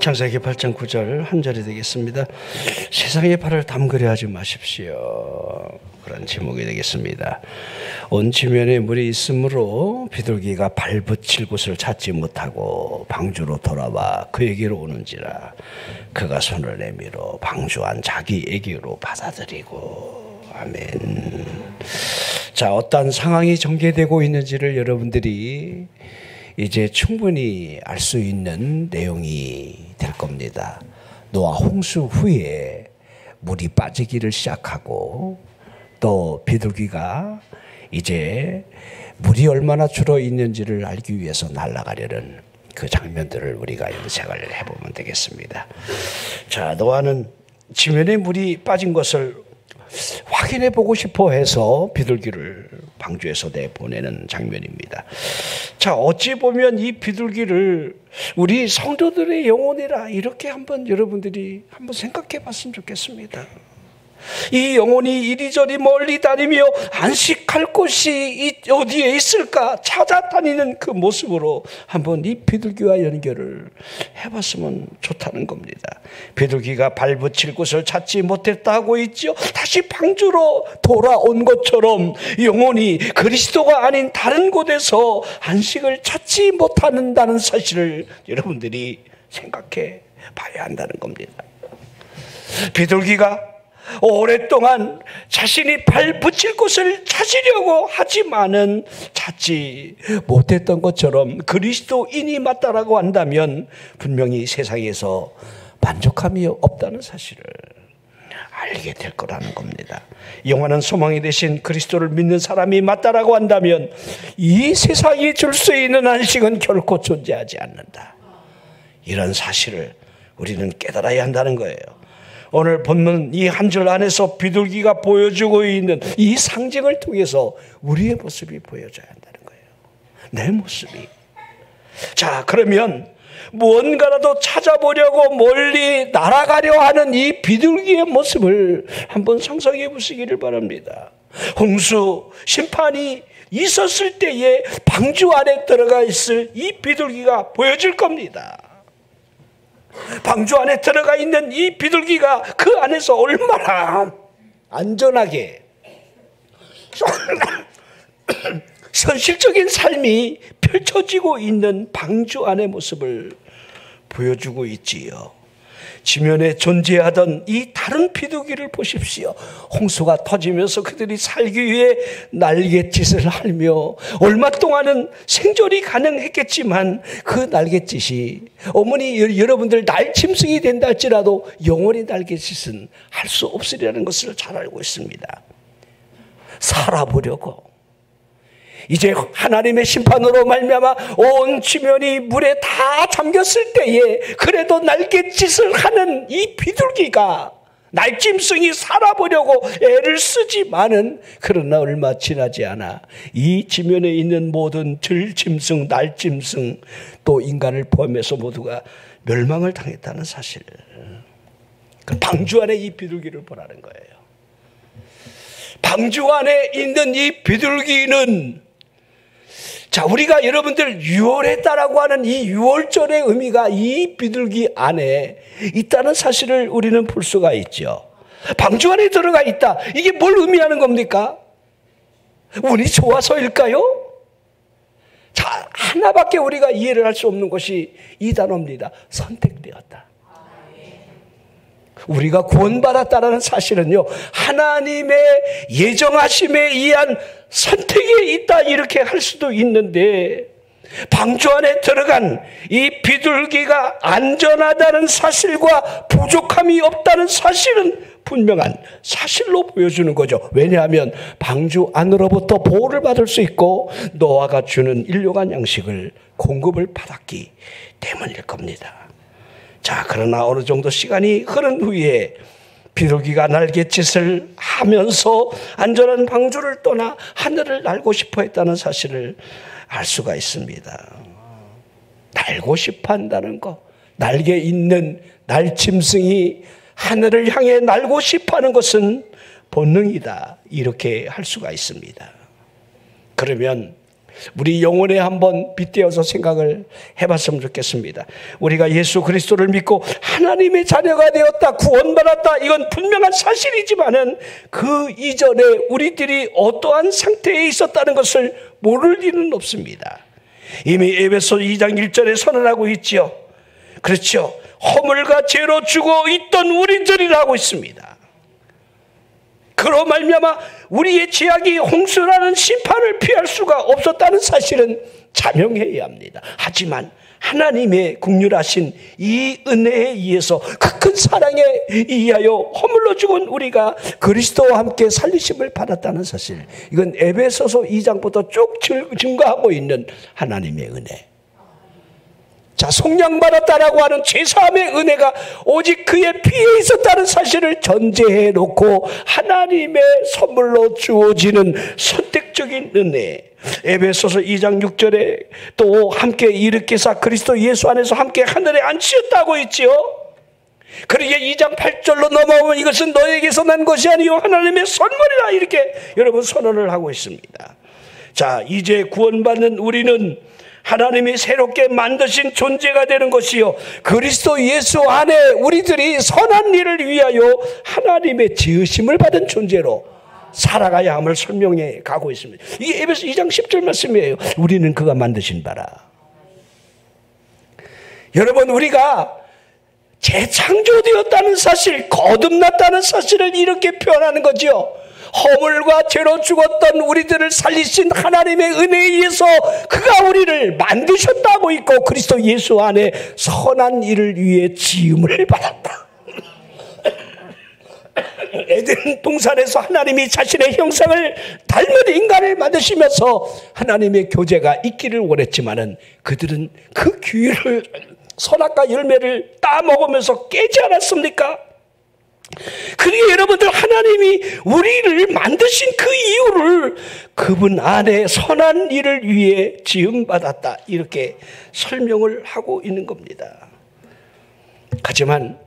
창세기 8장 9절 한 절이 되겠습니다. 세상의 발을 담그려 하지 마십시오. 그런 제목이 되겠습니다. 온 지면에 물이 있으므로 비둘기가 발붙일 곳을 찾지 못하고 방주로 돌아와 그에게로 오는지라 그가 손을 내밀어 방주한 자기에게로 받아들이고. 아멘. 자, 어떤 상황이 전개되고 있는지를 여러분들이 이제 충분히 알 수 있는 내용이 될 겁니다. 노아 홍수 후에 물이 빠지기를 시작하고 또 비둘기가 이제 물이 얼마나 줄어 있는지를 알기 위해서 날아가려는 그 장면들을 우리가 인색을 해보면 되겠습니다. 자, 노아는 지면에 물이 빠진 것을 확인해 보고 싶어 해서 비둘기를 방주에서 내보내는 장면입니다. 자, 어찌 보면 이 비둘기를 우리 성도들의 영혼이라 이렇게 한번 여러분들이 한번 생각해 봤으면 좋겠습니다. 이 영혼이 이리저리 멀리 다니며 안식할 곳이 어디에 있을까 찾아다니는 그 모습으로 한번 이 비둘기와 연결을 해봤으면 좋다는 겁니다. 비둘기가 발붙일 곳을 찾지 못했다고 있죠. 다시 방주로 돌아온 것처럼 영혼이 그리스도가 아닌 다른 곳에서 안식을 찾지 못한다는 사실을 여러분들이 생각해 봐야 한다는 겁니다. 비둘기가 오랫동안 자신이 발 붙일 곳을 찾으려고 하지만은 찾지 못했던 것처럼 그리스도인이 맞다라고 한다면 분명히 세상에서 만족함이 없다는 사실을 알게 될 거라는 겁니다. 영원한 소망이 되신 그리스도를 믿는 사람이 맞다라고 한다면 이 세상이 줄 수 있는 안식은 결코 존재하지 않는다. 이런 사실을 우리는 깨달아야 한다는 거예요. 오늘 본문 이 한 줄 안에서 비둘기가 보여주고 있는 이 상징을 통해서 우리의 모습이 보여져야 한다는 거예요. 내 모습이. 자, 그러면 무언가라도 찾아보려고 멀리 날아가려 하는 이 비둘기의 모습을 한번 상상해 보시기를 바랍니다. 홍수 심판이 있었을 때에 방주 안에 들어가 있을 이 비둘기가 보여질 겁니다. 방주 안에 들어가 있는 이 비둘기가 그 안에서 얼마나 안전하게 현실적인 삶이 펼쳐지고 있는 방주 안의 모습을 보여주고 있지요. 지면에 존재하던 이 다른 비둘기를 보십시오. 홍수가 터지면서 그들이 살기 위해 날갯짓을 하며 얼마 동안은 생존이 가능했겠지만 그 날갯짓이 어머니 여러분들 날짐승이 된다 할지라도 영원히 날갯짓은 할 수 없으리라는 것을 잘 알고 있습니다. 살아보려고 이제 하나님의 심판으로 말미암아 온 지면이 물에 다 잠겼을 때에 그래도 날갯짓을 하는 이 비둘기가 날짐승이 살아보려고 애를 쓰지만은 그러나 얼마 지나지 않아 이 지면에 있는 모든 들짐승, 날짐승 또 인간을 포함해서 모두가 멸망을 당했다는 사실. 그 방주 안에 이 비둘기를 보라는 거예요. 방주 안에 있는 이 비둘기는 자, 우리가 여러분들 6월했다라고 하는 이 6월절의 의미가 이 비둘기 안에 있다는 사실을 우리는 볼 수가 있죠. 방주 안에 들어가 있다. 이게 뭘 의미하는 겁니까? 운이 좋아서일까요? 자, 하나밖에 우리가 이해를 할 수 없는 것이 이 단어입니다. 선택되었다. 우리가 구원받았다라는 사실은요, 하나님의 예정하심에 의한 선택이 있다 이렇게 할 수도 있는데 방주 안에 들어간 이 비둘기가 안전하다는 사실과 부족함이 없다는 사실은 분명한 사실로 보여주는 거죠. 왜냐하면 방주 안으로부터 보호를 받을 수 있고 노아가 주는 일용할 양식을 공급을 받았기 때문일 겁니다. 자, 그러나 어느 정도 시간이 흐른 후에 비둘기가 날갯짓을 하면서 안전한 방주를 떠나 하늘을 날고 싶어 했다는 사실을 알 수가 있습니다. 날고 싶어 한다는 거, 날개 있는 날짐승이 하늘을 향해 날고 싶어 하는 것은 본능이다. 이렇게 할 수가 있습니다. 그러면 우리 영혼에 한번 빗대어서 생각을 해봤으면 좋겠습니다. 우리가 예수 그리스도를 믿고 하나님의 자녀가 되었다, 구원받았다, 이건 분명한 사실이지만은 그 이전에 우리들이 어떠한 상태에 있었다는 것을 모를 리는 없습니다. 이미 에베소 2장 1절에 선언하고 있지요. 그렇죠. 허물과 죄로 죽어 있던 우리들이라고 있습니다. 그로 말미암아 우리의 죄악이 홍수라는 심판을 피할 수가 없었다는 사실은 자명해야 합니다. 하지만 하나님의 긍휼하신 이 은혜에 의해서 그 큰 사랑에 의하여 허물로 죽은 우리가 그리스도와 함께 살리심을 받았다는 사실, 이건 에베소서 2장부터 쭉 증거하고 있는 하나님의 은혜. 자, 속량받았다라고 하는 죄사함의 은혜가 오직 그의 피에 있었다는 사실을 전제해 놓고 하나님의 선물로 주어지는 선택적인 은혜. 에베소서 2장 6절에 또 함께 일으키사 그리스도 예수 안에서 함께 하늘에 앉히셨다고 있지요. 그러기에 2장 8절로 넘어오면 이것은 너에게서 난 것이 아니요 하나님의 선물이라, 이렇게 여러분 선언을 하고 있습니다. 자, 이제 구원받는 우리는 하나님이 새롭게 만드신 존재가 되는 것이요, 그리스도 예수 안에 우리들이 선한 일을 위하여 하나님의 지으심을 받은 존재로 살아가야 함을 설명해 가고 있습니다. 이게 에베소 2장 10절 말씀이에요. 우리는 그가 만드신 바라. 여러분, 우리가 재창조되었다는 사실, 거듭났다는 사실을 이렇게 표현하는 거죠. 허물과 죄로 죽었던 우리들을 살리신 하나님의 은혜에 의해서 그가 우리를 만드셨다고 있고 그리스도 예수 안에 선한 일을 위해 지음을 받았다. 에덴 동산에서 하나님이 자신의 형상을 닮은 인간을 만드시면서 하나님의 교제가 있기를 원했지만은 그들은 그 기회를, 선악과 열매를 따먹으면서 깨지 않았습니까? 그리고 여러분들, 하나님이 우리를 만드신 그 이유를 그분 안에 선한 일을 위해 지음받았다, 이렇게 설명을 하고 있는 겁니다. 하지만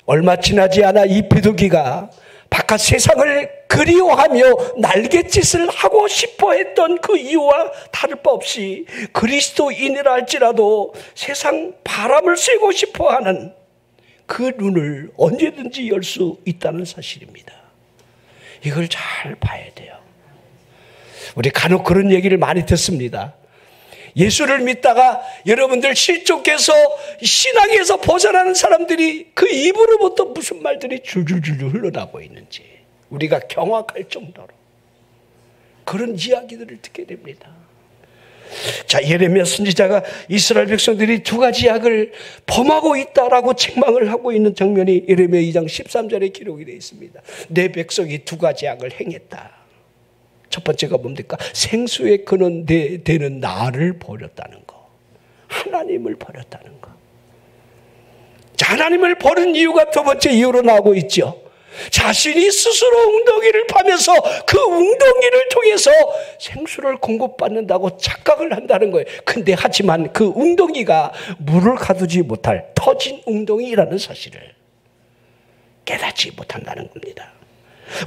얼마 지나지 않아 이 비둘기가 바깥 세상을 그리워하며 날갯짓을 하고 싶어 했던 그 이유와 다를 바 없이 그리스도인이라 할지라도 세상 바람을 쐬고 싶어 하는 그 눈을 언제든지 열 수 있다는 사실입니다. 이걸 잘 봐야 돼요. 우리 간혹 그런 얘기를 많이 듣습니다. 예수를 믿다가 여러분들 실족해서 신앙에서 벗어나는 사람들이 그 입으로부터 무슨 말들이 줄줄줄 흘러나오고 있는지 우리가 경악할 정도로 그런 이야기들을 듣게 됩니다. 자, 예레미야 선지자가 이스라엘 백성들이 두 가지 악을 범하고 있다라고 책망을 하고 있는 장면이 예레미야 2장 13절에 기록이 되어 있습니다. 내 백성이 두 가지 악을 행했다. 첫 번째가 뭡니까? 생수의 근원 되는 나를 버렸다는 거, 하나님을 버렸다는 거. 자, 하나님을 버린 이유가 두 번째 이유로 나오고 있죠. 자신이 스스로 웅덩이를 파면서 그 웅덩이를 통해서 생수를 공급받는다고 착각을 한다는 거예요. 근데 하지만 그 웅덩이가 물을 가두지 못할 터진 웅덩이라는 사실을 깨닫지 못한다는 겁니다.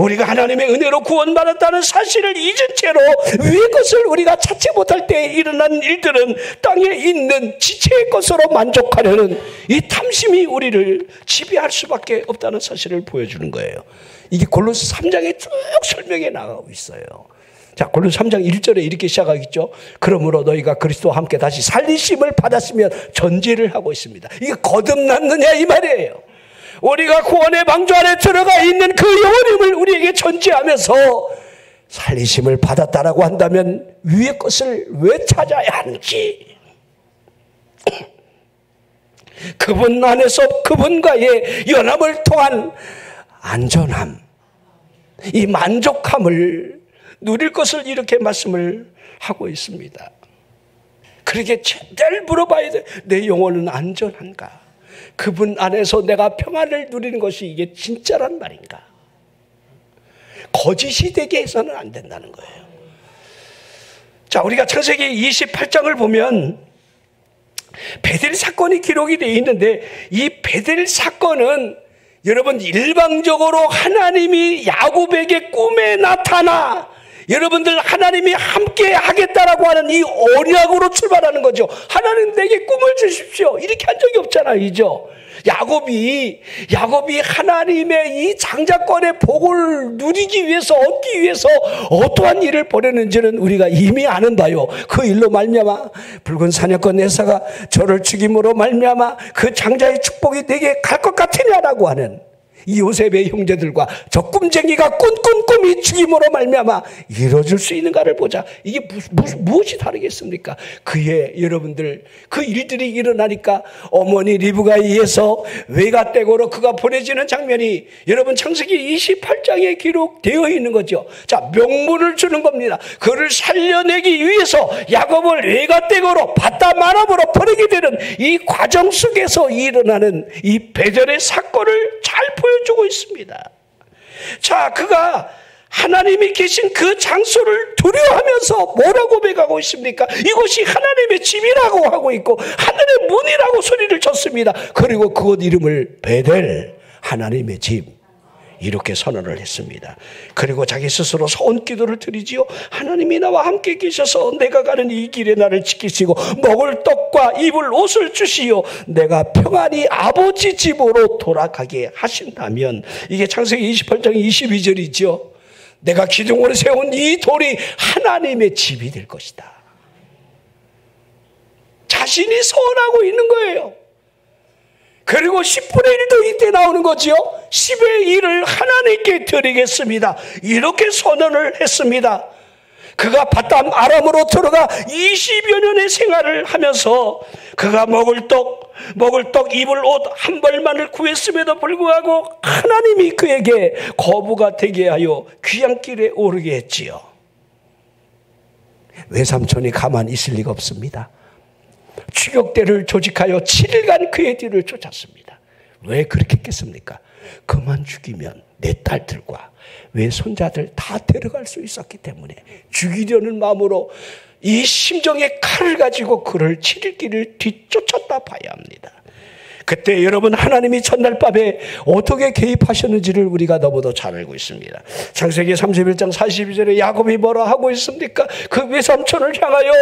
우리가 하나님의 은혜로 구원받았다는 사실을 잊은 채로 위의 것을 우리가 찾지 못할 때 일어난 일들은 땅에 있는 지체의 것으로 만족하려는 이 탐심이 우리를 지배할 수밖에 없다는 사실을 보여주는 거예요. 이게 골로새 3장에 쭉 설명해 나가고 있어요. 자, 골로새 3장 1절에 이렇게 시작하겠죠. 그러므로 너희가 그리스도와 함께 다시 살리심을 받았으면 전제를 하고 있습니다. 이게 거듭났느냐 이 말이에요. 우리가 구원의 방주 안에 들어가 있는 그 영원임을 우리에게 전제하면서 살리심을 받았다라고 한다면 위의 것을 왜 찾아야 하는지, 그분 안에서 그분과의 연합을 통한 안전함, 이 만족함을 누릴 것을 이렇게 말씀을 하고 있습니다. 그렇게 늘 물어봐야 돼. 내 영혼은 안전한가? 그분 안에서 내가 평안을 누리는 것이 이게 진짜란 말인가? 거짓이 되게 해서는 안 된다는 거예요. 자, 우리가 창세기 28장을 보면 베델 사건이 기록이 되어 있는데, 이 베델 사건은 여러분 일방적으로 하나님이 야곱에게 꿈에 나타나 여러분들 하나님이 함께 하겠다라고 하는 이 언약으로 출발하는 거죠. 하나님 내게 꿈을 주십시오. 이렇게 한 적이 없잖아요. 이죠? 야곱이 하나님의 이 장자권의 복을 누리기 위해서 얻기 위해서 어떠한 일을 벌였는지는 우리가 이미 아는 바요. 그 일로 말미암아 붉은 사냥꾼 에사가 저를 죽임으로 말미암아 그 장자의 축복이 내게 갈 것 같으냐라고 하는 이 요셉의 형제들과 저 꿈쟁이가 꾼 꿈이 죽임으로 말미암아 이루어질 수 있는가를 보자. 이게 무엇이 다르겠습니까? 그의 여러분들 그 일들이 일어나니까 어머니 리브가에 의해서 외가댁으로 그가 보내지는 장면이 여러분 창세기 28장에 기록되어 있는 거죠. 자, 명분을 주는 겁니다. 그를 살려내기 위해서 야곱을 외가댁으로 바담 아람으로 보내게 되는 이 과정 속에서 일어나는 이 배절의 사건을 잘 보여주고 있습니다. 자, 그가 하나님이 계신 그 장소를 두려워하면서 뭐라고 고백하고 있습니까? 이곳이 하나님의 집이라고 하고 있고 하늘의 문이라고 소리를 쳤습니다. 그리고 그곳 이름을 베델, 하나님의 집, 이렇게 선언을 했습니다. 그리고 자기 스스로 소원 기도를 드리지요. 하나님이 나와 함께 계셔서 내가 가는 이 길에 나를 지키시고 먹을 떡과 입을 옷을 주시오. 내가 평안히 아버지 집으로 돌아가게 하신다면, 이게 창세기 28장 22절이죠. 내가 기둥으로 세운 이 돌이 하나님의 집이 될 것이다. 자신이 소원하고 있는 거예요. 그리고 10분의 1도 이때 나오는 거지요. 10의 1을 하나님께 드리겠습니다. 이렇게 선언을 했습니다. 그가 바담 아람으로 들어가 20여 년의 생활을 하면서 그가 먹을 떡, 입을 옷 한 벌만을 구했음에도 불구하고 하나님이 그에게 거부가 되게 하여 귀향길에 오르게 했지요. 외삼촌이 가만히 있을 리가 없습니다. 추격대를 조직하여 7일간 그의 뒤를 쫓았습니다. 왜 그렇게 했겠습니까? 그만 죽이면 내 딸들과 외손자들 다 데려갈 수 있었기 때문에 죽이려는 마음으로 이 심정의 칼을 가지고 그를 7일길을 뒤쫓았다 봐야 합니다. 그때 여러분 하나님이 전날 밤에 어떻게 개입하셨는지를 우리가 너무도 잘 알고 있습니다. 창세기 31장 42절에 야곱이 뭐라 하고 있습니까? 그 외삼촌을 향하여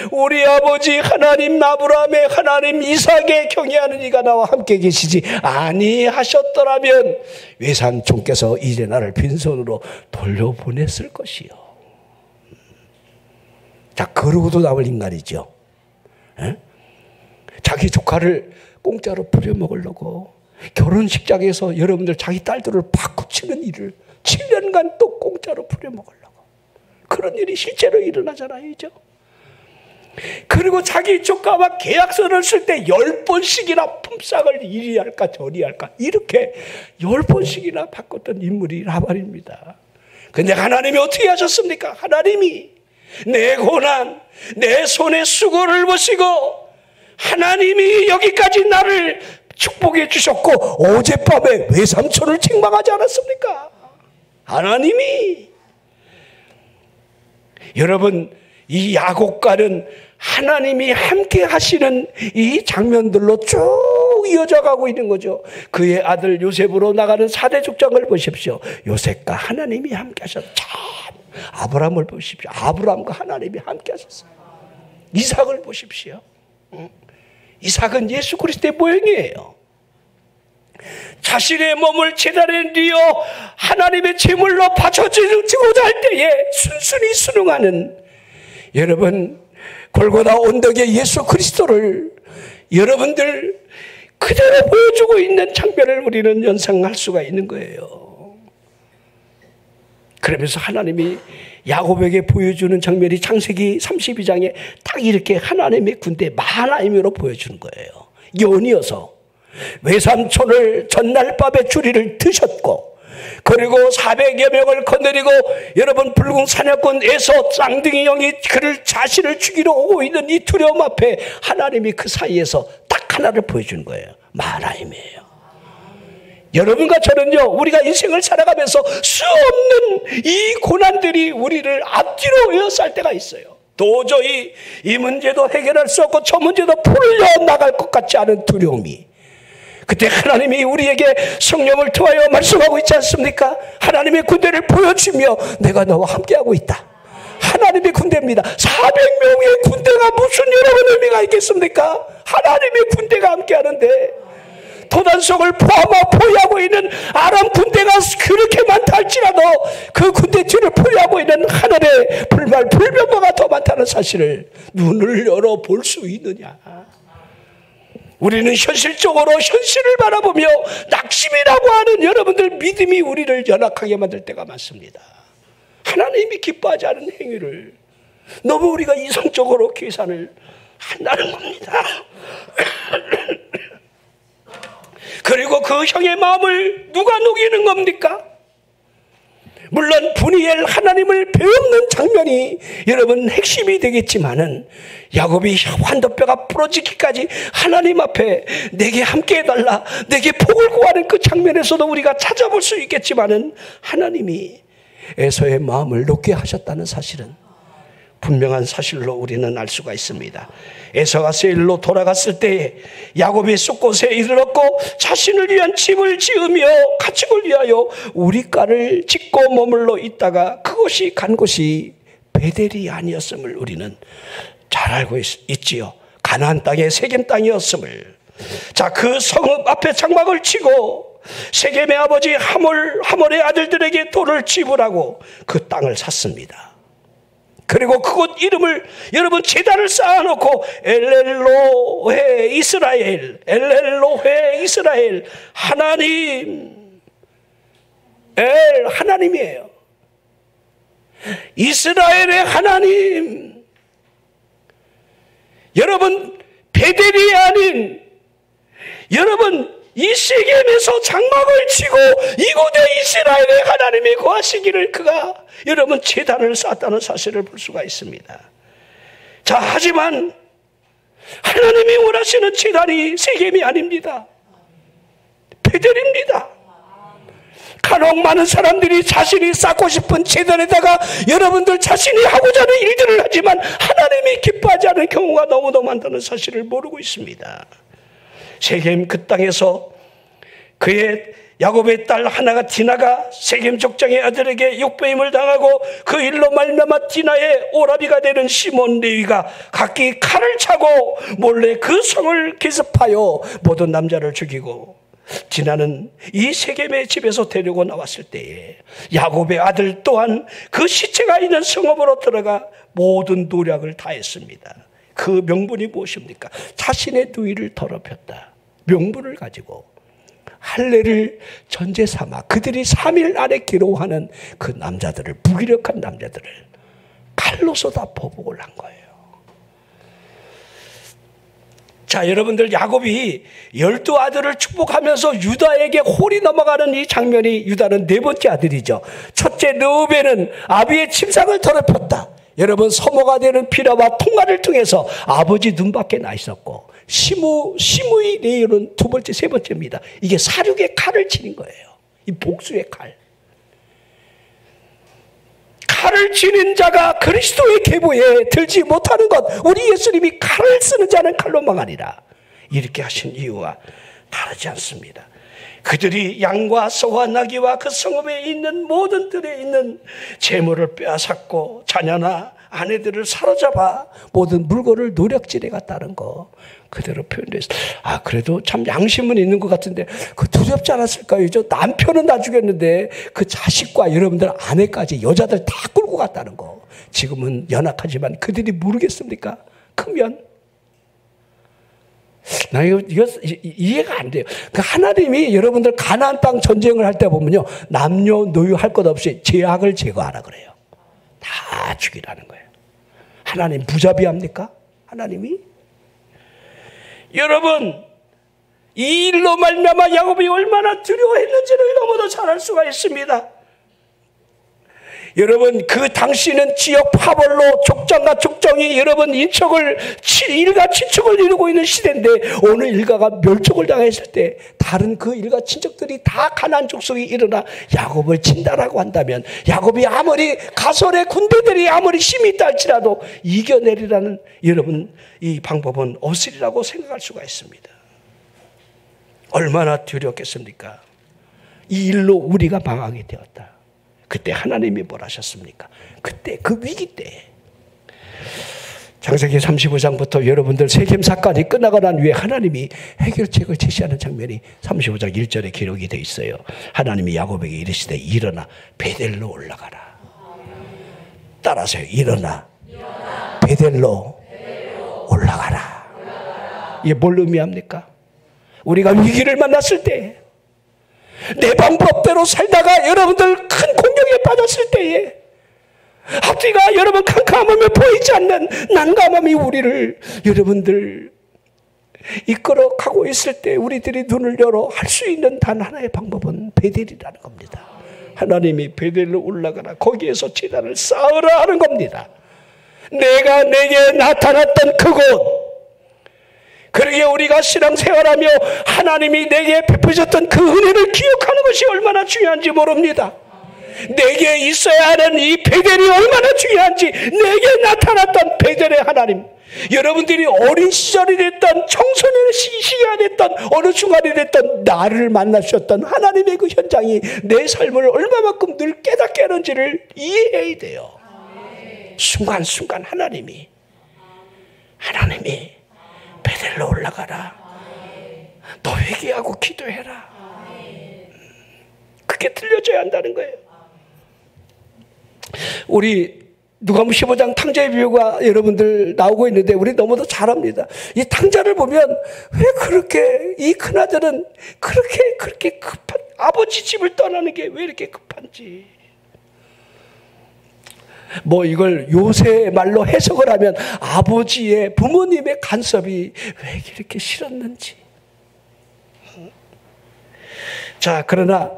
우리 아버지 하나님 아브라함의 하나님 이삭의 경외하는 이가 나와 함께 계시지 아니하셨더라면 외삼촌께서 이제 나를 빈손으로 돌려보냈을 것이요. 자, 그러고도 남을 인간이죠. 에? 자기 조카를 공짜로 부려먹으려고 결혼식장에서 여러분들 자기 딸들을 바꾸치는 일을 7년간 또 공짜로 부려먹으려고, 그런 일이 실제로 일어나잖아요. 이죠? 그리고 자기 조카와 계약서를 쓸 때 10번씩이나 품삯을 이리 할까 저리 할까 이렇게 10번씩이나 바꿨던 인물이 라반입니다. 근데 하나님이 어떻게 하셨습니까? 하나님이 내 고난, 내 손의 수고를 보시고 하나님이 여기까지 나를 축복해 주셨고 어젯밤에 외삼촌을 책망하지 않았습니까? 하나님이. 여러분, 이 야곱과는 하나님이 함께 하시는 이 장면들로 쭉 이어져 가고 있는 거죠. 그의 아들 요셉으로 나가는 4대 족장을 보십시오. 요셉과 하나님이 함께 하셨어요. 참, 아브라함을 보십시오. 아브라함과 하나님이 함께 하셨어요. 이삭을 보십시오. 이삭은 예수 그리스도의 모형이에요. 자신의 몸을 제단에 뉘어 하나님의 제물로 바쳐지고자 할 때에 순순히 순응하는, 여러분 골고다 언덕의 예수 그리스도를 여러분들 그대로 보여주고 있는 장면을 우리는 연상할 수가 있는 거예요. 그러면서 하나님이 야곱에게 보여주는 장면이 창세기 32장에 딱 이렇게 하나님의 군대 마하나임으로 보여주는 거예요. 연이어서 외삼촌을 전날 밤에 주리를 드셨고, 그리고 400여 명을 거느리고 여러분 붉은 사냥꾼 에서 쌍둥이 형이 그를 자신을 죽이러 오고 있는 이 두려움 앞에 하나님이 그 사이에서 딱 하나를 보여주는 거예요. 마하나임이에요. 여러분과 저는요, 우리가 인생을 살아가면서 수없는 이 고난들이 우리를 앞뒤로 에워쌀 때가 있어요. 도저히 이 문제도 해결할 수 없고 저 문제도 풀려나갈 것 같지 않은 두려움이, 그때 하나님이 우리에게 성령을 통하여 말씀하고 있지 않습니까? 하나님의 군대를 보여주며 내가 너와 함께하고 있다. 군대입니다. 400명의 군대가 무슨 여러분 의미가 있겠습니까? 하나님의 군대가 함께하는데 도단성을 포위하고 있는 아람 군대가 그렇게 많다 할지라도 그 군대 뒤를 포위하고 있는 하늘의 불멸보가 더 많다는 사실을 눈을 열어 볼 수 있느냐? 우리는 현실적으로 현실을 바라보며 낙심이라고 하는 여러분들 믿음이 우리를 연약하게 만들 때가 많습니다. 하나님이 기뻐하지 않은 행위를 너무 우리가 이성적으로 계산을 한다는 겁니다. 그리고 그 형의 마음을 누가 녹이는 겁니까? 물론 분이엘 하나님을 배우는 장면이 여러분 핵심이 되겠지만은 야곱이 환도뼈가 부러지기까지 하나님 앞에 내게 함께 해달라, 내게 복을 구하는 그 장면에서도 우리가 찾아볼 수 있겠지만은 하나님이 에서의 마음을 녹게 하셨다는 사실은 분명한 사실로 우리는 알 수가 있습니다. 에서가 세일로 돌아갔을 때에 야곱이 숫곳에 이르렀고 자신을 위한 집을 지으며 가축을 위하여 우리가를 짓고 머물러 있다가 그곳이 간 곳이 베델이 아니었음을 우리는 잘 알고 있지요. 가나안 땅의 세겜 땅이었음을. 자, 그 성읍 앞에 장막을 치고 세겜의 아버지 하몰의 아들들에게 돌을 지불하고 그 땅을 샀습니다. 그리고 그곳 이름을 여러분 제단을 쌓아놓고 엘렐로헤 이스라엘, 엘렐로헤 이스라엘, 하나님, 하나님이에요. 이스라엘의 하나님. 여러분 베델이 아닌 여러분 이 세겜에서 장막을 치고 이곳에 이스라엘의 하나님이 거하시기를 그가 여러분 제단을 쌓았다는 사실을 볼 수가 있습니다. 자, 하지만 하나님이 원하시는 제단이 세겜이 아닙니다. 베델입니다. 간혹 많은 사람들이 자신이 쌓고 싶은 제단에다가 여러분들 자신이 하고자 하는 일들을 하지만 하나님이 기뻐하지 않는 경우가 너무도 많다는 사실을 모르고 있습니다. 세겜 그 땅에서 그의 야곱의 딸 하나가 디나가 세겜 족장의 아들에게 욕배임을 당하고 그 일로 말미암아 디나의 오라비가 되는 시몬 레위가 각기 칼을 차고 몰래 그 성을 기습하여 모든 남자를 죽이고 디나는 이 세겜의 집에서 데리고 나왔을 때에 야곱의 아들 또한 그 시체가 있는 성읍으로 들어가 모든 노력을 다했습니다. 그 명분이 무엇입니까? 자신의 누이를 더럽혔다. 명분을 가지고 할례를 전제 삼아 그들이 3일 안에 기로하는 그 남자들을, 무기력한 남자들을 칼로서 다 보복을 한 거예요. 자, 여러분들 야곱이 12아들을 축복하면서 유다에게 홀이 넘어가는 이 장면이, 유다는 네 번째 아들이죠. 첫째 르우벤은 아비의 침상을 더럽혔다. 여러분 서모가 되는 비라와 통과를 통해서 아버지 눈밖에 나 있었고, 시므의 레이는 두 번째, 세 번째입니다. 이게 사륙의 칼을 치는 거예요. 이 복수의 칼. 칼을 치는 자가 그리스도의 계보에 들지 못하는 것, 우리 예수님이 칼을 쓰는 자는 칼로 망하리라 이렇게 하신 이유와 다르지 않습니다. 그들이 양과 소와 나귀와 그 성읍에 있는 모든 들에 있는 재물을 빼앗았고 자녀나 아내들을 사로잡아 모든 물건을 노략질해 갔다는 거 그대로 표현됐어요. 아, 그래도 참 양심은 있는 것 같은데 그 두렵지 않았을까요? 저 남편은 다 죽였는데 그 자식과 여러분들 아내까지 여자들 다 끌고 갔다는 거. 지금은 연약하지만 그들이 모르겠습니까? 크면 나 이거 이해가 안 돼요. 그 하나님이 여러분들 가나안 땅 전쟁을 할 때 보면요, 남녀 노유 할 것 없이 죄악을 제거하라 그래요. 다 죽이라는 거예요. 하나님 무자비합니까? 하나님이? 여러분, 이 일로 말미암아 야곱이 얼마나 두려워했는지를 너무도 잘 알 수가 있습니다. 여러분, 그 당시는 지역 파벌로 족장과 족정이 여러분 일가 친척을 이루고 있는 시대인데, 어느 일가가 멸족을 당했을 때 다른 그 일가 친척들이 다 가나안 족속이 일어나 야곱을 친다라고 한다면, 야곱이 아무리 가솔의 군대들이 아무리 힘이 있다 할지라도 이겨내리라는 여러분 이 방법은 없으리라고 생각할 수가 있습니다. 얼마나 두렵겠습니까? 이 일로 우리가 망하게 되었다. 그때 하나님이 뭘 하셨습니까? 그때 그 위기 때 창세기 35장부터 여러분들 세겜 사건이 끝나고 난 후에 하나님이 해결책을 제시하는 장면이 35장 1절에 기록이 되어 있어요. 하나님이 야곱에게 이르시되 일어나 베델로 올라가라. 따라서요. 일어나 베델로 올라가라. 이게 뭘 의미합니까? 우리가 위기를 만났을 때, 내 방법대로 살다가 여러분들 큰 공경에 빠졌을 때에, 앞뒤가 여러분 캄캄하며 보이지 않는 난감함이 우리를 여러분들 이끌어 가고 있을 때, 우리들이 눈을 열어 할 수 있는 단 하나의 방법은 베델이라는 겁니다. 하나님이 베델로 올라가라, 거기에서 제단을 쌓으라 하는 겁니다. 내가 내게 나타났던 그곳, 그러게 우리가 신앙생활하며 하나님이 내게 베푸셨던 그 은혜를 기억하는 것이 얼마나 중요한지 모릅니다. 내게 있어야 하는 이 베델이 얼마나 중요한지, 내게 나타났던 베델의 하나님, 여러분들이 어린 시절이 됐던, 청소년의 시기가 됐던, 어느 순간이 됐던 나를 만나셨던 하나님의 그 현장이 내 삶을 얼마만큼 늘 깨닫게 하는지를 이해해야 돼요. 순간순간 하나님이 베델로 올라가라, 너 회개하고 기도해라, 그게 들려줘야 한다는 거예요. 우리 누가복음 15장 탕자의 비유가 여러분들 나오고 있는데 우리 너무도 잘 압니다. 이 탕자를 보면 왜 그렇게 이 큰아들은 그렇게 급한, 아버지 집을 떠나는 게 왜 이렇게 급한지, 뭐 이걸 요새 말로 해석을 하면 아버지의, 부모님의 간섭이 왜 이렇게 싫었는지. 자, 그러나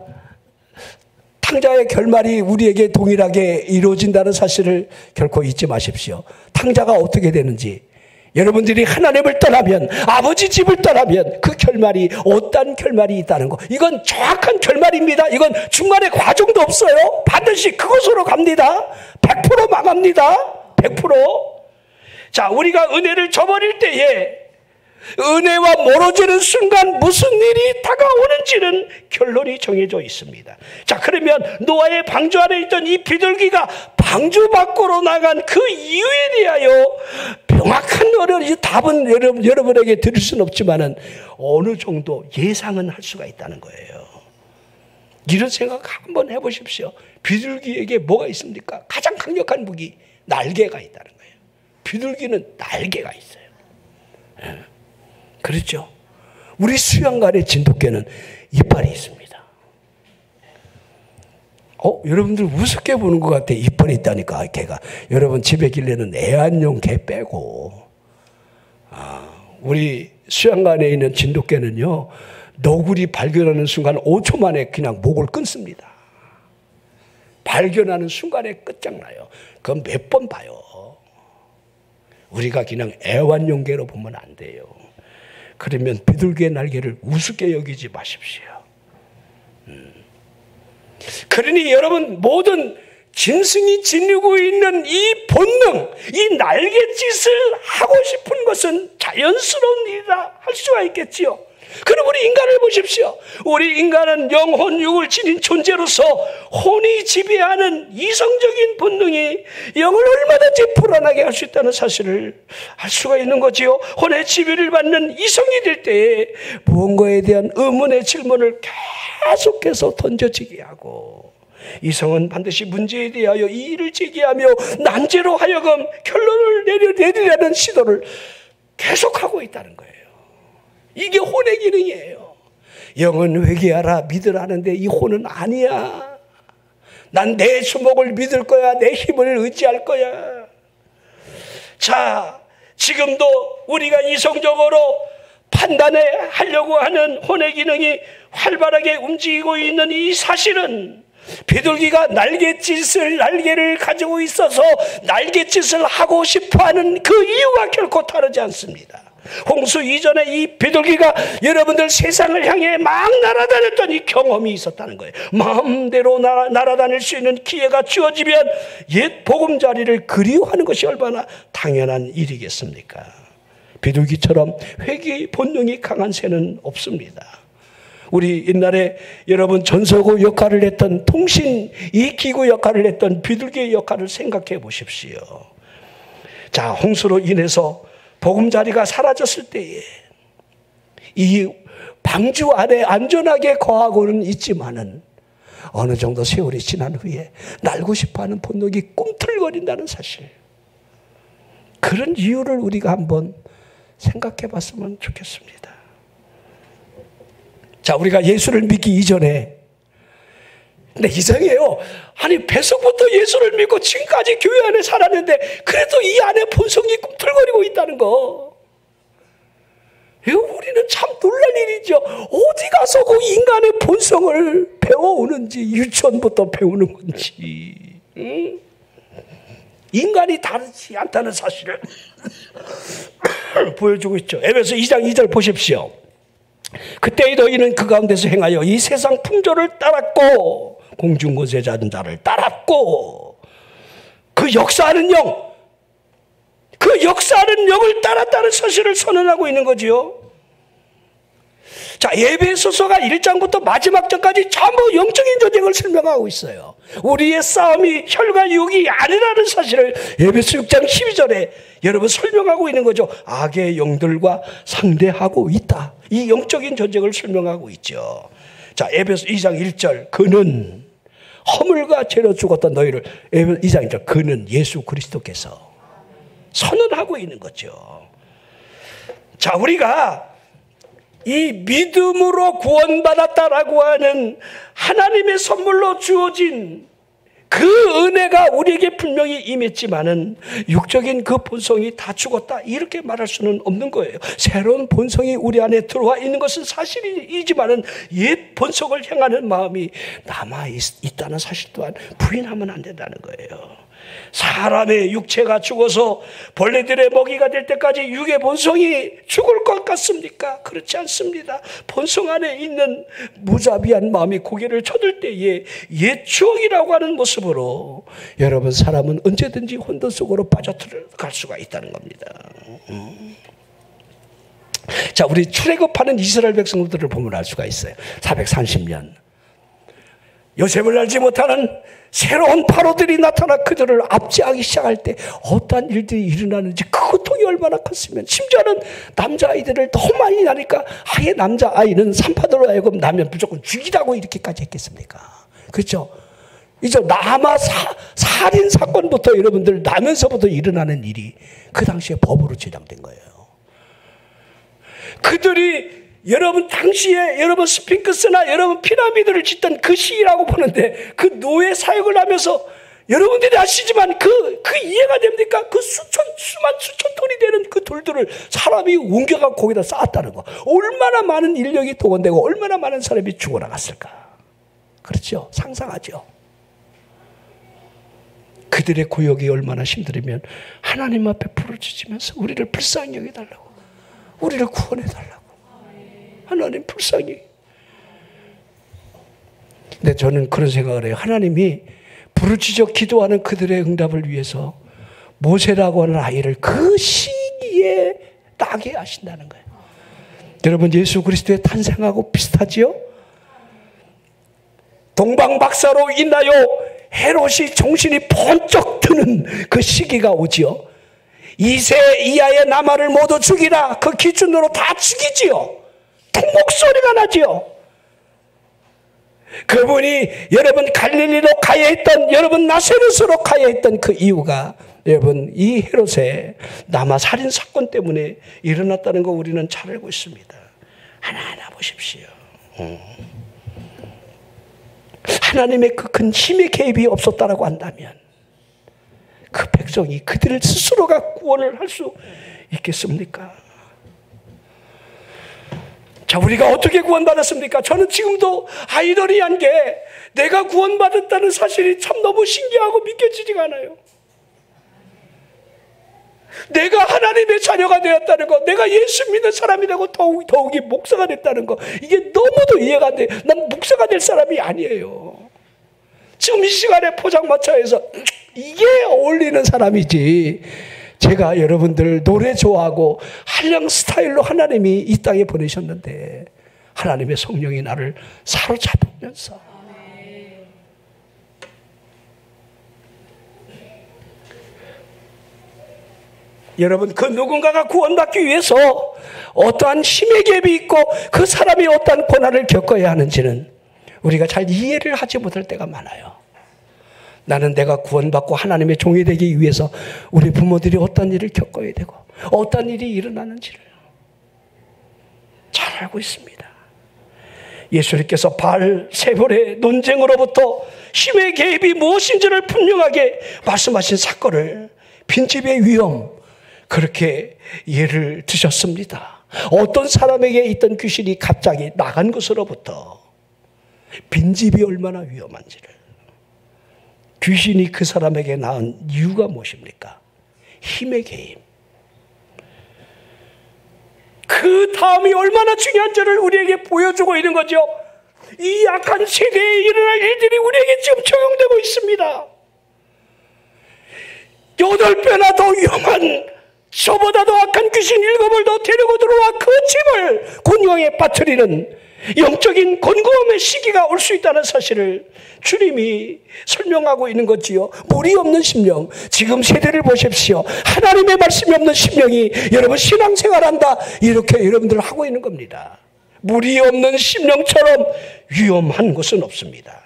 탕자의 결말이 우리에게 동일하게 이루어진다는 사실을 결코 잊지 마십시오. 탕자가 어떻게 되는지, 여러분들이 하나님을 떠나면, 아버지 집을 떠나면 그 결말이 어떤 결말이 있다는 거, 이건 정확한 결말입니다. 이건 중간에 과정도 없어요. 반드시 그곳으로 갑니다. 100% 망합니다. 100%. 자, 우리가 은혜를 저버릴 때에 은혜와 멀어지는 순간 무슨 일이 다가오는지는 결론이 정해져 있습니다. 자, 그러면 노아의 방주 안에 있던 이 비둘기가 방주 밖으로 나간 그 이유에 대하여 명확한 답은 여러분에게 드릴 수는 없지만은 어느 정도 예상은 할 수가 있다는 거예요. 이런 생각 한번 해보십시오. 비둘기에게 뭐가 있습니까? 가장 강력한 무기, 날개가 있다는 거예요. 비둘기는 날개가 있어요. 그렇죠? 우리 수양간의 진돗개는 이빨이 있습니다. 여러분들 우습게 보는 것 같아. 이빨이 있다니까, 개가. 여러분 집에 길래는 애완용 개 빼고, 우리 수양간에 있는 진돗개는요, 너구리 발견하는 순간 5초 만에 그냥 목을 끊습니다. 발견하는 순간에 끝장나요. 그건 몇 번 봐요. 우리가 그냥 애완용 개로 보면 안 돼요. 그러면 비둘기의 날개를 우습게 여기지 마십시오. 그러니 여러분, 모든 짐승이 지니고 있는 이 본능, 이 날갯짓을 하고 싶은 것은 자연스러운 일이라 할 수가 있겠지요. 그럼 우리 인간을 보십시오. 우리 인간은 영혼, 육을 지닌 존재로서 혼이 지배하는 이성적인 본능이 영을 얼마든지 불안하게 할 수 있다는 사실을 알 수가 있는 거지요. 혼의 지배를 받는 이성이 될 때에 무언가에 대한 의문의 질문을 계속해서 던져지게 하고, 이성은 반드시 문제에 대하여 이의를 제기하며 난제로 하여금 결론을 내리려는 시도를 계속하고 있다는 거예요. 이게 혼의 기능이에요. 영은 회개하라 믿으라는데 이 혼은 아니야. 난 내 주먹을 믿을 거야. 내 힘을 의지할 거야. 자, 지금도 우리가 이성적으로 판단하려고 하는 혼의 기능이 활발하게 움직이고 있는 이 사실은, 비둘기가 날개를 가지고 있어서 날갯짓을 하고 싶어하는 그 이유가 결코 다르지 않습니다. 홍수 이전에 이 비둘기가 여러분들 세상을 향해 막 날아다녔던 이 경험이 있었다는 거예요. 마음대로 날아다닐 수 있는 기회가 주어지면 옛 보금자리를 그리워하는 것이 얼마나 당연한 일이겠습니까? 비둘기처럼 회귀 본능이 강한 새는 없습니다. 우리 옛날에 여러분 전서고 역할을 했던, 통신 이 기구 역할을 했던 비둘기의 역할을 생각해 보십시오. 자, 홍수로 인해서 보금자리가 사라졌을 때에 이 방주 안에 안전하게 거하고는 있지만은 어느 정도 세월이 지난 후에 날고 싶어하는 본능이 꿈틀거린다는 사실. 그런 이유를 우리가 한번 생각해 봤으면 좋겠습니다. 자, 우리가 예수를 믿기 이전에, 근데 이상해요. 아니, 뱃속부터 예수를 믿고 지금까지 교회 안에 살았는데 그래도 이 안에 본성이 꿈틀거리고 있다는 거. 이거 우리는 참 놀랄 일이죠. 어디 가서 그 인간의 본성을 배워오는지, 유치원부터 배우는 건지. 응? 인간이 다르지 않다는 사실을 보여주고 있죠. 에베소 2장 2절 보십시오. 그때의 너희는 그 가운데서 행하여 이 세상 풍조를 따랐고 공중권세 잡은 자를 따랐고 그 역사하는 영, 그 역사하는 영을 따랐다는 사실을 선언하고 있는 거지요. 자, 에베소서가 1장부터 마지막 장까지 전부 영적인 전쟁을 설명하고 있어요. 우리의 싸움이 혈과 육이 아니라는 사실을 에베소 6장 12절에 여러분 설명하고 있는 거죠. 악의 영들과 상대하고 있다. 이 영적인 전쟁을 설명하고 있죠. 자, 에베소 2장 1절 그는 허물과 죄로 죽었던 너희를, 에베소 2장 1절 그는 예수 그리스도께서 선언하고 있는 거죠. 자, 우리가 이 믿음으로 구원받았다라고 하는 하나님의 선물로 주어진 그 은혜가 우리에게 분명히 임했지만은 육적인 그 본성이 다 죽었다 이렇게 말할 수는 없는 거예요. 새로운 본성이 우리 안에 들어와 있는 것은 사실이지만은 옛 본성을 향하는 마음이 남아 있다는 사실 또한 부인하면 안 된다는 거예요. 사람의 육체가 죽어서 벌레들의 먹이가 될 때까지 육의 본성이 죽을 것 같습니까? 그렇지 않습니다. 본성 안에 있는 무자비한 마음이 고개를 쳐들 때에 옛 추억이라고 하는 모습으로 여러분 사람은 언제든지 혼돈 속으로 빠져들어갈 수가 있다는 겁니다. 자, 우리 출애굽하는 이스라엘 백성들을 보면 알 수가 있어요. 430년 요셉을 알지 못하는 새로운 파로들이 나타나 그들을 압제하기 시작할 때 어떠한 일들이 일어나는지 그 고통이 얼마나 컸으면, 심지어는 남자아이들을 너무 많이 나니까 아예 남자아이는 산파들로 하여금 나면 무조건 죽이라고 이렇게까지 했겠습니까? 그렇죠? 이제 남아 살인 사건부터 여러분들 나면서부터 일어나는 일이 그 당시에 법으로 제정된 거예요. 그들이 여러분 당시에 여러분 스핑크스나 여러분 피라미드를 짓던 그 시기라고 보는데 그 노예 사역을 하면서 여러분들이 아시지만 그 이해가 됩니까? 그 수만 수천 톤이 되는 그 돌들을 사람이 옮겨가 거기다 쌓았다는 거. 얼마나 많은 인력이 동원되고 얼마나 많은 사람이 죽어나갔을까. 그렇죠? 상상하죠. 그들의 고역이 얼마나 힘들으면 하나님 앞에 부르짖으면서 우리를 불쌍히 여겨달라고, 우리를 구원해달라고. 하나님 불쌍히. 근데 저는 그런 생각을 해요. 하나님이 부르짖어 기도하는 그들의 응답을 위해서 모세라고 하는 아이를 그 시기에 나게 하신다는 거예요. 여러분 예수 그리스도의 탄생하고 비슷하지요? 동방박사로 인하여 헤롯이 정신이 번쩍 드는 그 시기가 오지요. 2세 이하의 남아를 모두 죽이라 그 기준으로 다 죽이지요. 목소리가 나지요. 그분이 여러분 갈릴리로 가야 했던, 여러분 나세렛으로 가야 했던 그 이유가 여러분 이 헤롯의 남아 살인 사건 때문에 일어났다는 거 우리는 잘 알고 있습니다. 하나하나 보십시오. 하나님의 그 큰 힘의 개입이 없었다라고 한다면 그 백성이 그들을 스스로가 구원을 할 수 있겠습니까? 자, 우리가 어떻게 구원받았습니까? 저는 지금도 아이러니한 게 내가 구원받았다는 사실이 참 너무 신기하고 믿겨지지가 않아요. 내가 하나님의 자녀가 되었다는 거, 내가 예수 믿는 사람이 되고 더욱이 목사가 됐다는 거, 이게 너무도 이해가 안 돼. 난 목사가 될 사람이 아니에요. 지금 이 시간에 포장마차에서 이게 어울리는 사람이지, 제가 여러분들 노래 좋아하고 한량 스타일로 하나님이 이 땅에 보내셨는데 하나님의 성령이 나를 사로잡으면서 여러분, 그 누군가가 구원받기 위해서 어떠한 힘의 갭이 있고 그 사람이 어떠한 고난을 겪어야 하는지는 우리가 잘 이해를 하지 못할 때가 많아요. 나는 내가 구원받고 하나님의 종이 되기 위해서 우리 부모들이 어떤 일을 겪어야 되고 어떤 일이 일어나는지를 잘 알고 있습니다. 예수님께서 바알세볼의 논쟁으로부터 힘의 개입이 무엇인지를 분명하게 말씀하신 사건을 빈집의 위험, 그렇게 예를 드셨습니다. 어떤 사람에게 있던 귀신이 갑자기 나간 것으로부터 빈집이 얼마나 위험한지를, 귀신이 그 사람에게 낳은 이유가 무엇입니까? 힘의 개입. 그 다음이 얼마나 중요한지를 우리에게 보여주고 있는 거죠. 이 약한 세대에 일어날 일들이 우리에게 지금 적용되고 있습니다. 8배나 더 위험한, 저보다도 악한 귀신 7을 더 데리고 들어와 그 집을 곤경에 빠뜨리는 영적인 곤고함의 시기가 올 수 있다는 사실을 주님이 설명하고 있는 거지요. 물이 없는 심령, 지금 세대를 보십시오. 하나님의 말씀이 없는 심령이 여러분 신앙생활한다, 이렇게 여러분들 하고 있는 겁니다. 물이 없는 심령처럼 위험한 것은 없습니다.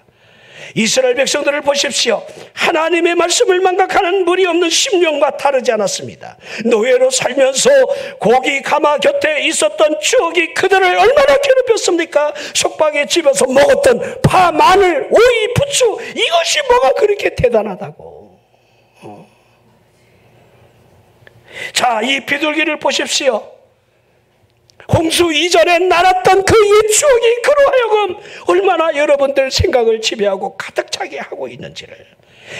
이스라엘 백성들을 보십시오. 하나님의 말씀을 망각하는 물이 없는 심령과 다르지 않았습니다. 노예로 살면서 고기 가마 곁에 있었던 추억이 그들을 얼마나 괴롭혔습니까? 속박에 집어서 먹었던 파, 마늘, 오이, 부추, 이것이 뭐가 그렇게 대단하다고. 자, 이 비둘기를 보십시오. 홍수 이전에 날았던 그 옛 추억이 그로 하여금 얼마나 여러분들 생각을 지배하고 가득 차게 하고 있는지를,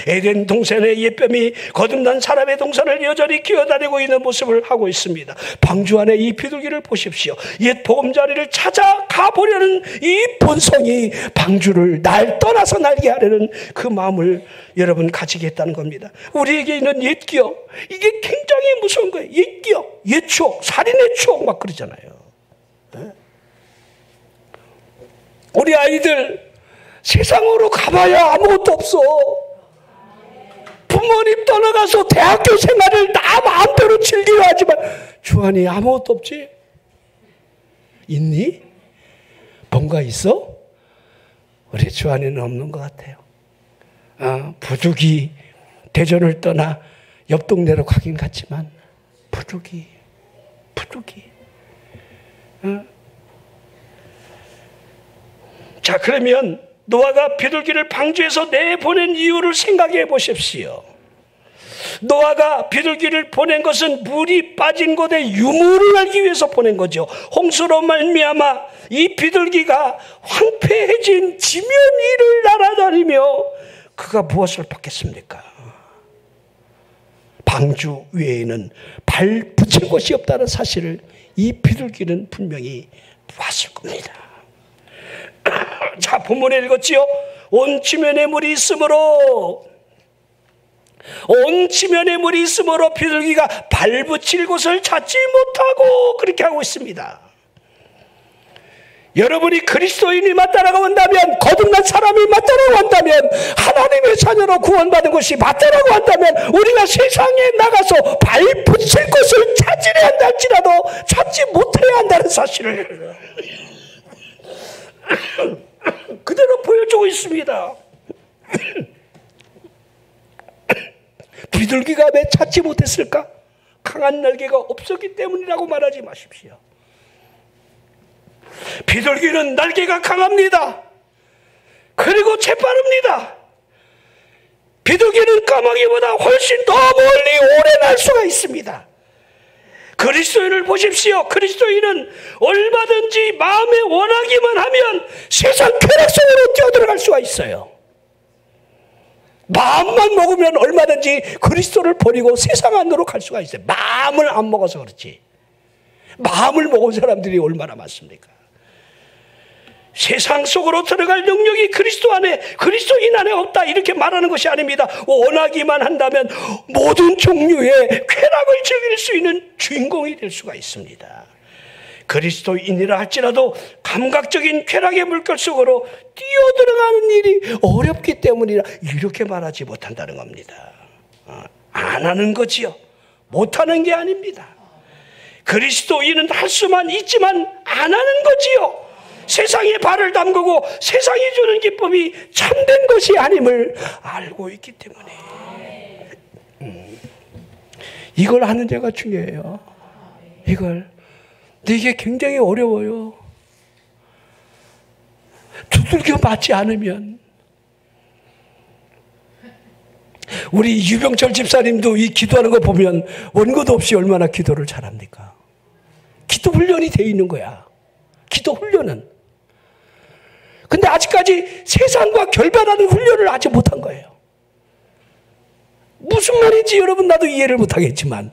에덴 동산의 옛뱀이 거듭난 사람의 동산을 여전히 기어다니고 있는 모습을 하고 있습니다. 방주 안에 이 비둘기를 보십시오. 옛 보금자리를 찾아 가보려는 이 본성이 방주를 날 떠나서 날게 하려는 그 마음을 여러분 가지겠다는 겁니다. 우리에게 있는 옛 기억, 이게 굉장히 무서운 거예요. 옛 기억, 옛 추억, 살인의 추억 막 그러잖아요. 우리 아이들 세상으로 가봐야 아무것도 없어. 부모님 떠나가서 대학교 생활을 나 마음대로 즐기려 하지만 주한이 아무것도 없지? 있니? 뭔가 있어? 우리 주한이는 없는 것 같아요. 부득이 대전을 떠나 옆 동네로 가긴 갔지만 부득이. 자, 그러면 노아가 비둘기를 방주에서 내보낸 이유를 생각해 보십시오. 노아가 비둘기를 보낸 것은 물이 빠진 곳에 유물을 알기 위해서 보낸 거죠. 홍수로 말미암아 이 비둘기가 황폐해진 지면 위를 날아다니며 그가 무엇을 받겠습니까? 방주 외에는 발 붙일 곳이 없다는 사실을 이 비둘기는 분명히 봤을 겁니다. 자, 본문에 읽었지요. 온 지면에 물이 있으므로 비둘기가 발 붙일 곳을 찾지 못하고 그렇게 하고 있습니다. 여러분이 그리스도인이 맞다라고 한다면, 거듭난 사람이 맞다라고 한다면, 하나님의 자녀로 구원받은 것이 맞다라고 한다면 우리가 세상에 나가서 발 붙일 곳을 찾으려 한다 할지라도 찾지 못해야 한다는 사실을 그대로 보여주고 있습니다. 비둘기가 왜 찾지 못했을까? 강한 날개가 없었기 때문이라고 말하지 마십시오. 비둘기는 날개가 강합니다. 그리고 재빠릅니다. 비둘기는 까마귀보다 훨씬 더 멀리 오래 날 수가 있습니다. 그리스도인을 보십시오. 그리스도인은 얼마든지 마음에 원하기만 하면 세상 쾌락 속으로 뛰어들어갈 수가 있어요. 마음만 먹으면 얼마든지 그리스도를 버리고 세상 안으로 갈 수가 있어요. 마음을 안 먹어서 그렇지. 마음을 먹은 사람들이 얼마나 많습니까? 세상 속으로 들어갈 능력이 그리스도 안에, 그리스도인 안에 없다, 이렇게 말하는 것이 아닙니다. 원하기만 한다면 모든 종류의 쾌락을 즐길 수 있는 주인공이 될 수가 있습니다. 그리스도인이라 할지라도 감각적인 쾌락의 물결 속으로 뛰어들어가는 일이 어렵기 때문이라 이렇게 말하지 못한다는 겁니다. 안 하는 거지요. 못하는 게 아닙니다. 그리스도인은 할 수만 있지만 안 하는 거지요. 세상에 발을 담그고 세상이 주는 기쁨이 참된 것이 아님을 알고 있기 때문에 이걸 하는 자가 중요해요. 이걸. 근데 이게 굉장히 어려워요. 두들겨 맞지 않으면. 우리 유병철 집사님도 이 기도하는 거 보면 원고도 없이 얼마나 기도를 잘합니까? 기도 훈련이 돼 있는 거야. 기도 훈련은. 근데 아직까지 세상과 결별하는 훈련을 아직 못한 거예요. 무슨 말인지 여러분 나도 이해를 못하겠지만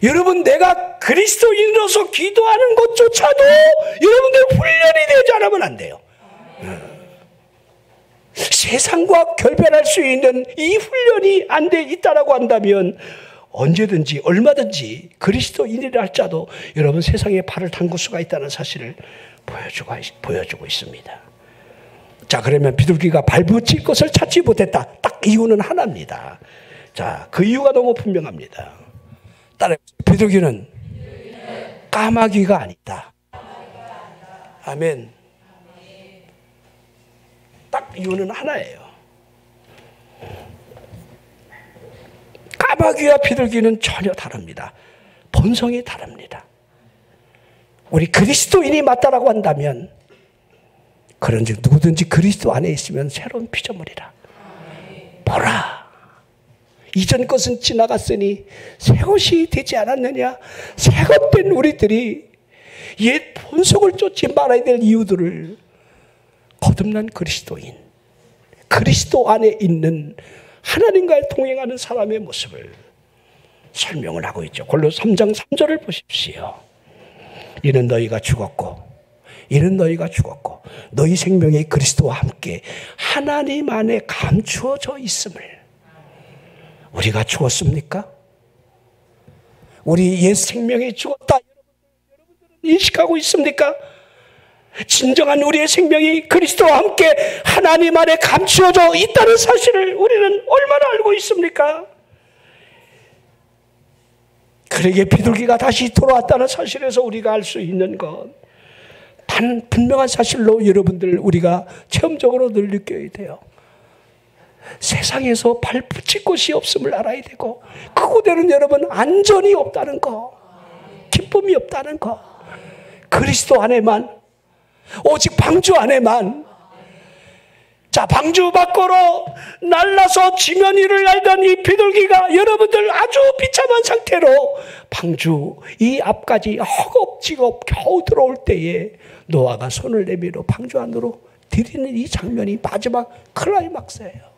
여러분 내가 그리스도인으로서 기도하는 것조차도 여러분들 훈련이 되지 않으면 안 돼요. 세상과 결별할 수 있는 이 훈련이 안 돼 있다라고 한다면 언제든지 얼마든지 그리스도인이라 할지라도 여러분 세상에 발을 담글 수가 있다는 사실을 보여주고 있습니다. 자, 그러면 비둘기가 발붙일 것을 찾지 못했다. 딱 이유는 하나입니다. 자, 그 이유가 너무 분명합니다. 따라해보세요. 비둘기는 까마귀가 아니다. 아멘. 딱 이유는 하나예요. 까마귀와 비둘기는 전혀 다릅니다. 본성이 다릅니다. 우리 그리스도인이 맞다라고 한다면 그런즉 누구든지 그리스도 안에 있으면 새로운 피조물이라. 보라, 이전 것은 지나갔으니 새 것이 되지 않았느냐. 새 것 된 우리들이 옛 본성을 쫓지 말아야 될 이유들을 거듭난 그리스도인, 그리스도 안에 있는 하나님과 동행하는 사람의 모습을 설명을 하고 있죠. 골로새 3장 3절을 보십시오. 이는 너희가 죽었고 너희 생명이 그리스도와 함께 하나님 안에 감추어져 있음을. 우리가 죽었습니까? 우리 옛 생명이 죽었다 여러분들은 인식하고 있습니까? 진정한 우리의 생명이 그리스도와 함께 하나님 안에 감추어져 있다는 사실을 우리는 얼마나 알고 있습니까? 그러기에 비둘기가 다시 돌아왔다는 사실에서 우리가 알 수 있는 것, 단 분명한 사실로 여러분들 우리가 체험적으로 늘 느껴야 돼요. 세상에서 발 붙일 곳이 없음을 알아야 되고, 그곳에는 여러분 안전이 없다는 거, 기쁨이 없다는 거, 그리스도 안에만, 오직 방주 안에만. 자, 방주 밖으로 날라서 지면 위를 날던 이 비둘기가 여러분들 아주 비참한 상태로 방주 이 앞까지 허겁지겁 겨우 들어올 때에 노아가 손을 내밀어 방주 안으로 들이는 이 장면이 마지막 클라이막스예요.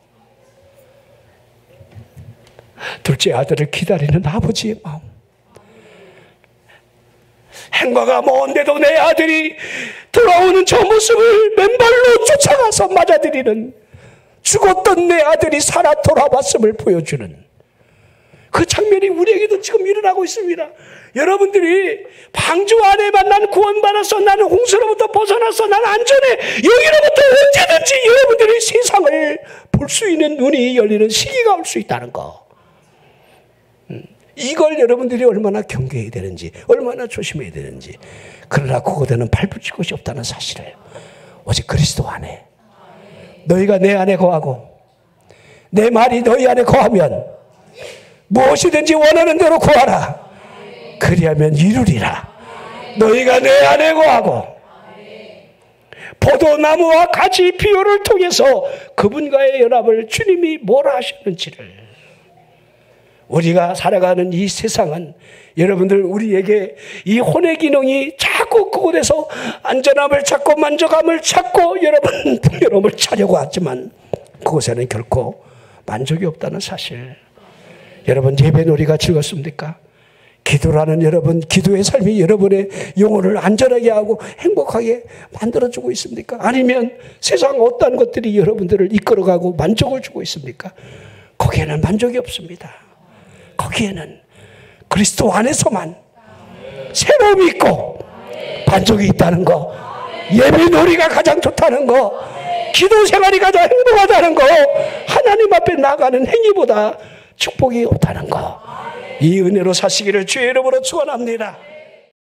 둘째 아들을 기다리는 아버지의 마음. 행과가 먼데도 내 아들이 돌아오는 저 모습을 맨발로 쫓아가서 맞아들이는, 죽었던 내 아들이 살아 돌아왔음을 보여주는 그 장면이 우리에게도 지금 일어나고 있습니다. 여러분들이 방주 안에만 난 구원받았어, 나는 홍수로부터 벗어났어, 난 안전해, 여기로부터 언제든지 여러분들이 세상을 볼 수 있는 눈이 열리는 시기가 올 수 있다는 거, 이걸 여러분들이 얼마나 경계해야 되는지, 얼마나 조심해야 되는지. 그러나 그곳에는 발붙일 곳이 없다는 사실을 오직 그리스도 안에, 너희가 내 안에 거하고 내 말이 너희 안에 거하면 무엇이든지 원하는 대로 구하라. 그리하면 이루리라. 너희가 내 안에 거하고 포도나무와 가지 비유를 통해서 그분과의 연합을 주님이 뭐라 하셨는지를, 우리가 살아가는 이 세상은 여러분들 우리에게 이 혼의 기능이 자꾸 그곳에서 안전함을 찾고 만족함을 찾고 여러분을 차려고 하지만 그곳에는 결코 만족이 없다는 사실. 여러분 예배놀이가 즐겁습니까? 기도라는 여러분 기도의 삶이 여러분의 영혼을 안전하게 하고 행복하게 만들어주고 있습니까? 아니면 세상 어떤 것들이 여러분들을 이끌어가고 만족을 주고 있습니까? 거기에는 만족이 없습니다. 거기에는 그리스도 안에서만 새로움이 있고 만족이 있다는 거, 예배놀이가 가장 좋다는 거, 기도 생활이 가장 행복하다는 거, 하나님 앞에 나가는 행위보다 축복이 없다는 거. 이 은혜로 사시기를 주의 이름으로 축원합니다.